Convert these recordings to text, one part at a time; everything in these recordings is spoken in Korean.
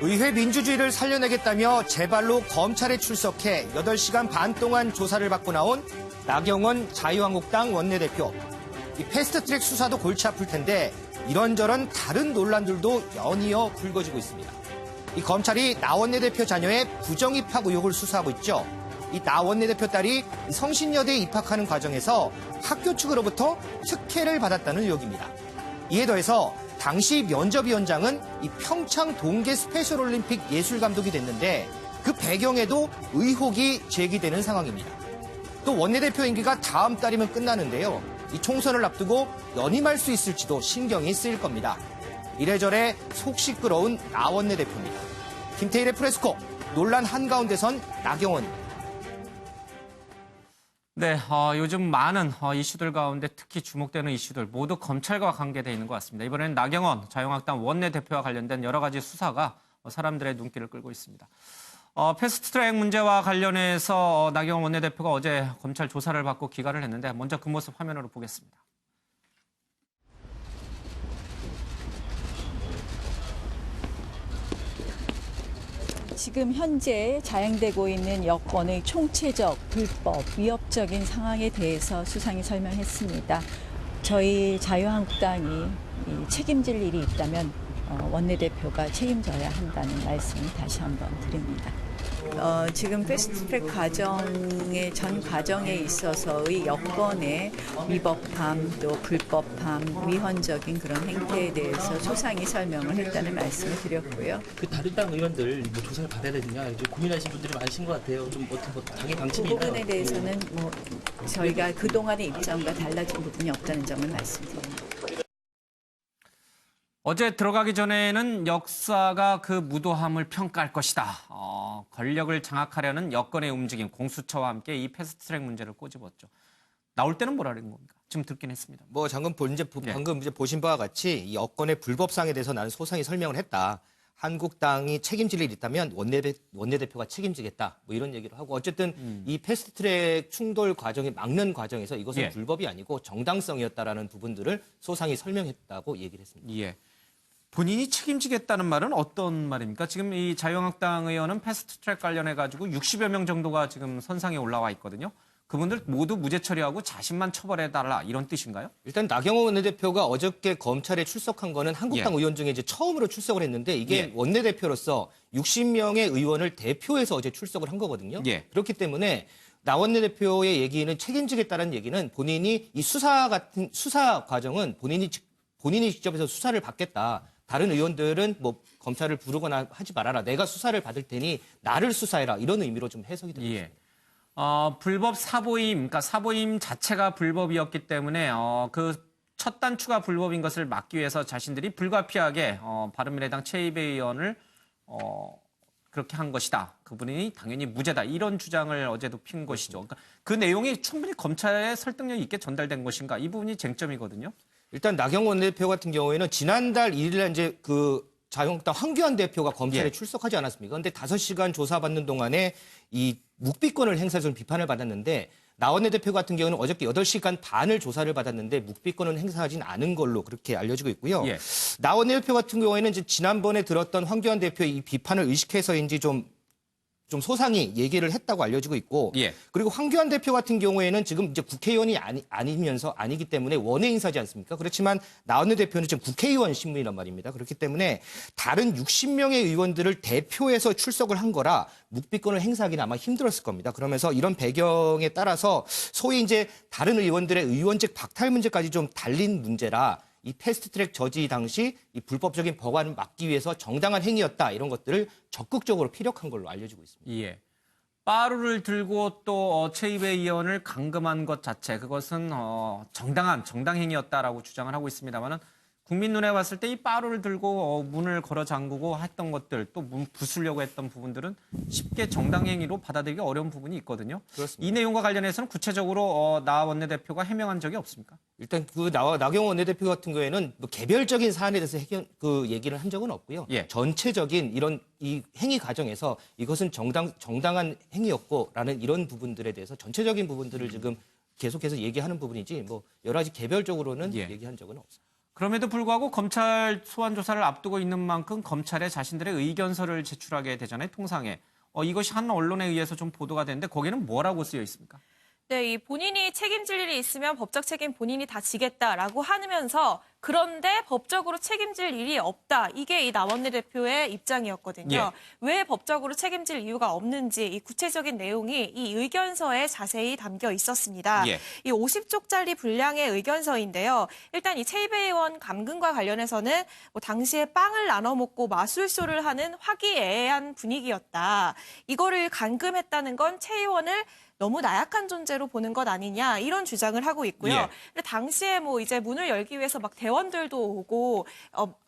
의회 민주주의를 살려내겠다며 제발로 검찰에 출석해 8시간 반 동안 조사를 받고 나온 나경원 자유한국당 원내대표. 이 패스트트랙 수사도 골치 아플 텐데 이런저런 다른 논란들도 연이어 불거지고 있습니다. 이 검찰이 나 원내대표 자녀의 부정입학 의혹을 수사하고 있죠. 이 나 원내대표 딸이 성신여대에 입학하는 과정에서 학교 측으로부터 특혜를 받았다는 의혹입니다. 이에 더해서 당시 면접위원장은 이 평창 동계 스페셜올림픽 예술감독이 됐는데 그 배경에도 의혹이 제기되는 상황입니다. 또 원내대표 임기가 다음 달이면 끝나는데요. 이 총선을 앞두고 연임할 수 있을지도 신경이 쓰일 겁니다. 이래저래 속 시끄러운 나 원내대표입니다. 김태일의 프레스코, 논란 한가운데선 나경원입니다. 네, 요즘 많은 이슈들 가운데 특히 주목되는 이슈들 모두 검찰과 관계되어 있는 것 같습니다. 이번에는 나경원 자유한국당 원내대표와 관련된 여러 가지 수사가 사람들의 눈길을 끌고 있습니다. 패스트트랙 문제와 관련해서 나경원 원내대표가 어제 검찰 조사를 받고 귀가를 했는데 먼저 그 모습 화면으로 보겠습니다. 지금 현재 자행되고 있는 여권의 총체적, 불법, 위협적인 상황에 대해서 수상이 설명했습니다. 저희 자유한국당이 책임질 일이 있다면 원내대표가 책임져야 한다는 말씀을 다시 한번 드립니다. 지금 패스트트랙 과정의 전 과정에 있어서의 여권의 위법함 또 불법함, 위헌적인 그런 행태에 대해서 소상히 설명을 했다는 말씀을 드렸고요. 그 다른 당 의원들 뭐 조사를 받아야 되느냐 이제 고민하시는 분들이 많으신 것 같아요. 좀 어떤 당의 방침이 그 있나요? 부분에 대해서는 저희가 그동안의 입장과 달라진 부분이 없다는 점을 말씀드립니다. 어제 들어가기 전에는 역사가 그 무도함을 평가할 것이다. 권력을 장악하려는 여권의 움직임, 공수처와 함께 이 패스트트랙 문제를 꼬집었죠. 나올 때는 뭐라는 겁니까? 지금 듣긴 했습니다. 방금 보신 바와 같이 이 여권의 불법상에 대해서 나는 소상히 설명을 했다. 한국당이 책임질 일이 있다면 원내대표가 책임지겠다. 뭐 이런 얘기를 하고 어쨌든 이 패스트트랙 충돌 과정에 막는 과정에서 이것은 불법이 아니고 정당성이었다라는 부분들을 소상히 설명했다고 얘기를 했습니다. 예. 본인이 책임지겠다는 말은 어떤 말입니까? 지금 이 자유한국당 의원은 패스트트랙 관련해 가지고 60여 명 정도가 지금 선상에 올라와 있거든요. 그분들 모두 무죄 처리하고 자신만 처벌해달라 이런 뜻인가요? 일단 나경원 원내대표가 어저께 검찰에 출석한 거는 한국당 의원 중에 이제 처음으로 출석을 했는데 이게 원내대표로서 60명의 의원을 대표해서 어제 출석을 한 거거든요. 그렇기 때문에 나 원내대표의 얘기는 책임지겠다는 얘기는 본인이 이 수사 과정은 본인이 직접 해서 수사를 받겠다. 다른 의원들은 뭐 검찰을 부르거나 하지 말아라. 내가 수사를 받을 테니 나를 수사해라. 이런 의미로 좀 해석이 됩니다. 불법 사보임, 그러니까 사보임 자체가 불법이었기 때문에 그 첫 단추가 불법인 것을 막기 위해서 자신들이 불가피하게 바른미래당 최이배 의원을 그렇게 한 것이다. 그분이 당연히 무죄다. 이런 주장을 어제도 핀 것이죠. 그러니까 그 내용이 충분히 검찰에 설득력 있게 전달된 것인가? 이 부분이 쟁점이거든요. 일단 나경원 원내대표 같은 경우에는 지난달 1일에 이제 그 자유한국당 황교안 대표가 검찰에 출석하지 않았습니까? 그런데 5시간 조사받는 동안에 이 묵비권을 행사해서 비판을 받았는데 나 원내대표 같은 경우는 어저께 8시간 반을 조사를 받았는데 묵비권은 행사하진 않은 걸로 그렇게 알려지고 있고요. 나 원내대표 같은 경우에는 이제 지난번에 들었던 황교안 대표의 이 비판을 의식해서인지 좀 소상히 얘기를 했다고 알려지고 있고 그리고 황교안 대표 같은 경우에는 지금 이제 국회의원이 아니기 때문에 원외 인사지 않습니까? 그렇지만 나 원내대표는 지금 국회의원 신분이란 말입니다. 그렇기 때문에 다른 60명의 의원들을 대표해서 출석을 한 거라 묵비권을 행사하기는 아마 힘들었을 겁니다. 그러면서 이런 배경에 따라서 소위 이제 다른 의원들의 의원직 박탈 문제까지 좀 달린 문제라 이 패스트트랙 저지 당시 이 불법적인 법안을 막기 위해서 정당한 행위였다 이런 것들을 적극적으로 피력한 걸로 알려지고 있습니다. 빠루를 들고 또 최이배 의원을 감금한 것 자체 그것은 정당 행위였다라고 주장을 하고 있습니다만은 국민 눈에 봤을 때 이 빠루를 들고 문을 걸어 잠그고 했던 것들 또 문 부수려고 했던 부분들은 쉽게 정당 행위로 받아들이기 어려운 부분이 있거든요. 그렇습니다. 이 내용과 관련해서는 구체적으로 나 원내대표가 해명한 적이 없습니까? 일단 나경원 원내대표 같은 경우에는 뭐 개별적인 사안에 대해서 얘기를 한 적은 없고요. 전체적인 이런 이 행위 과정에서 이것은 정당한 행위였고라는 이런 부분들에 대해서 전체적인 부분들을 지금 계속해서 얘기하는 부분이지 뭐 여러 가지 개별적으로는 얘기한 적은 없습니다. 그럼에도 불구하고 검찰 소환 조사를 앞두고 있는 만큼 검찰에 자신들의 의견서를 제출하게 되잖아요, 통상에. 이것이 한 언론에 의해서 좀 보도가 됐는데 거기는 뭐라고 쓰여 있습니까? 네, 이 본인이 책임질 일이 있으면 법적 책임 본인이 다 지겠다라고 하면서 그런데 법적으로 책임질 일이 없다. 이게 이 나원내 대표의 입장이었거든요. 예. 왜 법적으로 책임질 이유가 없는지 이 구체적인 내용이 이 의견서에 자세히 담겨 있었습니다. 예. 이 50쪽짜리 분량의 의견서인데요. 일단 이 최이배 의원 감금과 관련해서는 뭐 당시에 빵을 나눠 먹고 마술쇼를 하는 화기애애한 분위기였다. 이거를 감금했다는 건 최 의원을 너무 나약한 존재로 보는 것 아니냐 이런 주장을 하고 있고요. 예. 근데 당시에 뭐 이제 문을 열기 위해서 막 대원들도 오고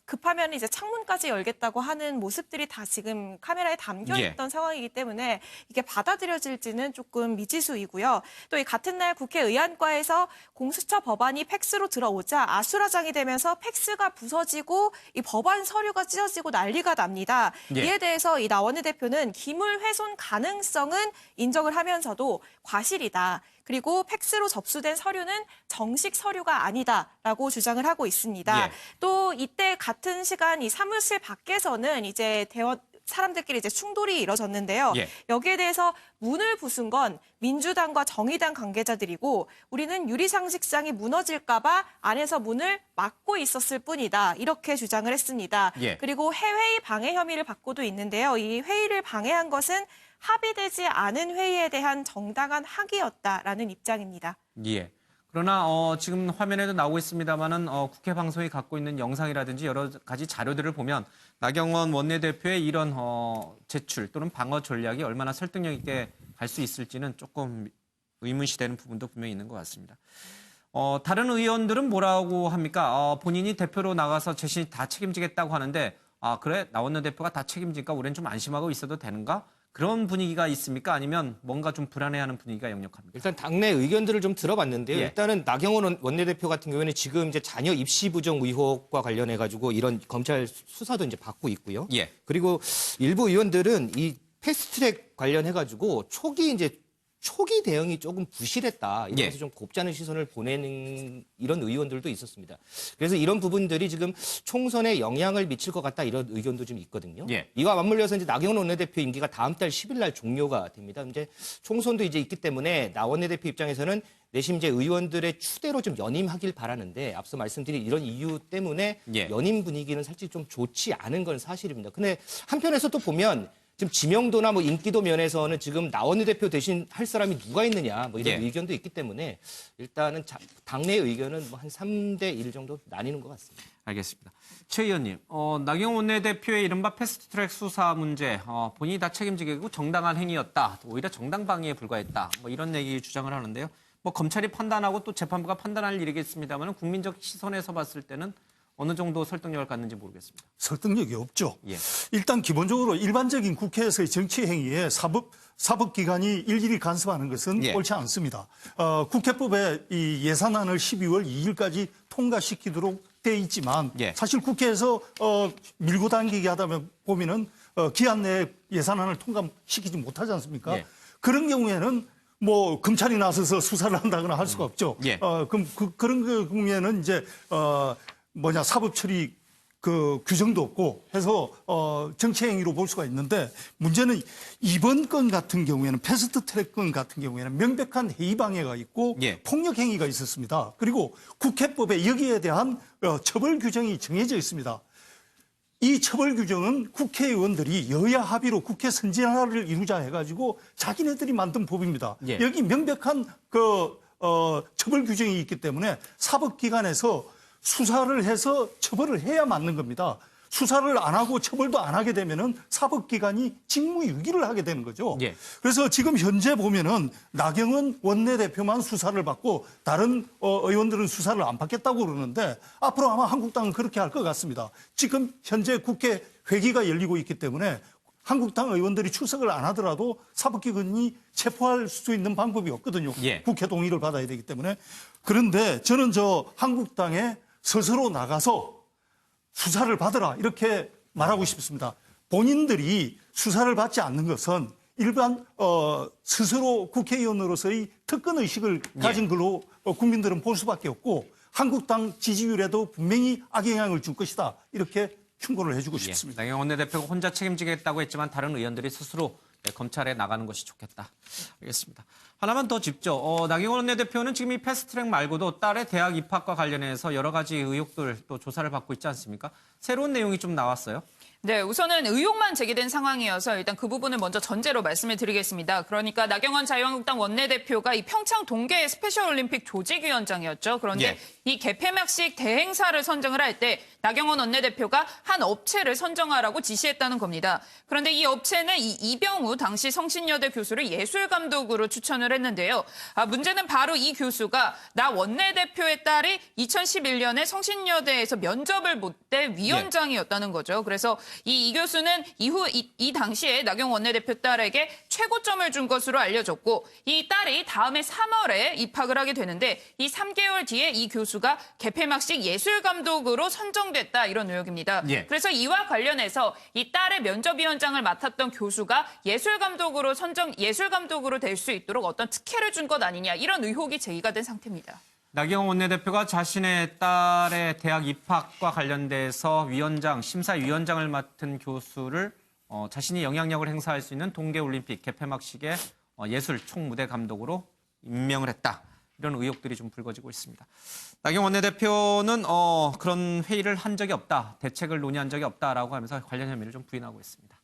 급하면 이제 창문까지 열겠다고 하는 모습들이 다 지금 카메라에 담겨 있던 상황이기 때문에 이게 받아들여질지는 조금 미지수이고요. 또 이 같은 날 국회 의안과에서 공수처 법안이 팩스로 들어오자 아수라장이 되면서 팩스가 부서지고 이 법안 서류가 찢어지고 난리가 납니다. 예. 이에 대해서 이 나원내 대표는 기물 훼손 가능성은 인정을 하면서도 과실이다. 그리고 팩스로 접수된 서류는 정식 서류가 아니다라고 주장을 하고 있습니다. 예. 또 이때 같은 시간 이 사무실 밖에서는 이제 사람들끼리 이제 충돌이 이뤄졌는데요. 예. 여기에 대해서 문을 부순 건 민주당과 정의당 관계자들이고 우리는 유리상식상이 무너질까 봐 안에서 문을 막고 있었을 뿐이다. 이렇게 주장을 했습니다. 예. 그리고 해외의 방해 혐의를 받고도 있는데요. 이 회의를 방해한 것은 합의되지 않은 회의에 대한 정당한 항의였다라는 입장입니다. 예. 그러나 지금 화면에도 나오고 있습니다만은 국회 방송이 갖고 있는 영상이라든지 여러 가지 자료들을 보면 나경원 원내대표의 이런 제출 또는 방어 전략이 얼마나 설득력 있게 갈 수 있을지는 조금 의문시되는 부분도 분명히 있는 것 같습니다. 다른 의원들은 뭐라고 합니까? 본인이 대표로 나가서 자신이 다 책임지겠다고 하는데 그래 나 원내대표가 다 책임지니까 우리는 좀 안심하고 있어도 되는가? 그런 분위기가 있습니까? 아니면 뭔가 좀 불안해하는 분위기가 역력합니까? 일단 당내 의견들을 좀 들어봤는데요. 예. 일단은 나경원 원내대표 같은 경우에는 지금 이제 자녀 입시 부정 의혹과 관련해 가지고 이런 검찰 수사도 이제 받고 있고요. 예. 그리고 일부 의원들은 이 패스트트랙 관련해 가지고 초기 대응이 조금 부실했다. 이러면서 좀 곱지 않은 시선을 보내는 이런 의원들도 있었습니다. 그래서 이런 부분들이 지금 총선에 영향을 미칠 것 같다 이런 의견도 좀 있거든요. 예. 이와 맞물려서 이제 나경원 원내대표 임기가 다음 달 10일 날 종료가 됩니다. 이제 총선도 이제 있기 때문에 나 원내대표 입장에서는 내심 이제 의원들의 추대로 좀 연임하길 바라는데 앞서 말씀드린 이런 이유 때문에 연임 분위기는 사실 좀 좋지 않은 건 사실입니다. 근데 한편에서 또 보면 지금 지명도나 뭐 인기도 면에서는 지금 나 원내대표 대신 할 사람이 누가 있느냐 뭐 이런 의견도 있기 때문에 일단은 당내 의견은 뭐 한 3대 1 정도 나뉘는 것 같습니다. 알겠습니다. 최 의원님, 나경원 원내대표의 이른바 패스트트랙 수사 문제, 본인이 다 책임지고 정당한 행위였다. 오히려 정당 방위에 불과했다. 뭐 이런 얘기 주장을 하는데요. 뭐 검찰이 판단하고 또 재판부가 판단할 일이겠습니다만 국민적 시선에서 봤을 때는 어느 정도 설득력을 갖는지 모르겠습니다. 설득력이 없죠. 예. 일단 기본적으로 일반적인 국회에서의 정치 행위에 사법기관이 일일이 간섭하는 것은 옳지 않습니다. 국회법에 이 예산안을 12월 2일까지 통과시키도록 돼 있지만 사실 국회에서 밀고 당기기 하다 보면은 기한 내에 예산안을 통과시키지 못하지 않습니까? 그런 경우에는 뭐 검찰이 나서서 수사를 한다거나 할 수가 없죠. 그럼 그런 경우에는 이제 사법 처리 규정도 없고 해서 정치 행위로 볼 수가 있는데 문제는 이번 건 같은 경우에는 패스트 트랙 건 같은 경우에는 명백한 회의 방해가 있고 폭력 행위가 있었습니다. 그리고 국회법에 여기에 대한 처벌 규정이 정해져 있습니다. 이 처벌 규정은 국회의원들이 여야 합의로 국회 선진화를 이루자 해가지고 자기네들이 만든 법입니다. 여기 명백한 처벌 규정이 있기 때문에 사법기관에서 수사를 해서 처벌을 해야 맞는 겁니다. 수사를 안 하고 처벌도 안 하게 되면은 사법기관이 직무유기를 하게 되는 거죠. 그래서 지금 현재 보면은 나경원 원내대표만 수사를 받고 다른 의원들은 수사를 안 받겠다고 그러는데 앞으로 아마 한국당은 그렇게 할 것 같습니다. 지금 현재 국회 회기가 열리고 있기 때문에 한국당 의원들이 출석을 안 하더라도 사법기관이 체포할 수 있는 방법이 없거든요. 국회 동의를 받아야 되기 때문에. 그런데 저는 한국당에 스스로 나가서 수사를 받으라 이렇게 말하고 싶습니다. 본인들이 수사를 받지 않는 것은 일반 스스로 국회의원으로서의 특권의식을 가진 걸로 국민들은 볼 수밖에 없고 한국당 지지율에도 분명히 악영향을 줄 것이다. 이렇게 충고를 해주고 싶습니다. 나경원 원내대표가 혼자 책임지겠다고 했지만 다른 의원들이 스스로 검찰에 나가는 것이 좋겠다. 알겠습니다. 하나만 더 짚죠. 나경원 원내대표는 지금 이 패스트트랙 말고도 딸의 대학 입학과 관련해서 여러 가지 의혹들 또 조사를 받고 있지 않습니까? 새로운 내용이 좀 나왔어요. 네, 우선은 의혹만 제기된 상황이어서 일단 그 부분을 먼저 전제로 말씀을 드리겠습니다. 그러니까 나경원 자유한국당 원내대표가 이 평창 동계 스페셜올림픽 조직위원장이었죠. 그런데 이 개폐막식 대행사를 선정을 할 때 나경원 원내대표가 한 업체를 선정하라고 지시했다는 겁니다. 그런데 이 업체는 이 이병우 당시 성신여대 교수를 예술감독으로 추천을 했는데요. 문제는 바로 이 교수가 나 원내대표의 딸이 2011년에 성신여대에서 면접을 못 대 위원장이었다는 거죠. 그래서 이 교수는 이후 이 당시에 나경원 원내대표 딸에게 최고점을 준 것으로 알려졌고 이 딸이 다음해 3월에 입학을 하게 되는데 이 3개월 뒤에 이 교수가 개폐막식 예술감독으로 선정됐다 이런 의혹입니다. 그래서 이와 관련해서 이 딸의 면접위원장을 맡았던 교수가 예술감독으로 될 수 있도록 어떤 특혜를 준 것 아니냐 이런 의혹이 제기가 된 상태입니다. 나경원 원내대표가 자신의 딸의 대학 입학과 관련돼서 심사위원장을 맡은 교수를 자신이 영향력을 행사할 수 있는 동계올림픽 개폐막식의 예술 총무대 감독으로 임명을 했다. 이런 의혹들이 좀 불거지고 있습니다. 나경원 원내대표는 그런 회의를 한 적이 없다. 대책을 논의한 적이 없다라고 하면서 관련 혐의를 좀 부인하고 있습니다.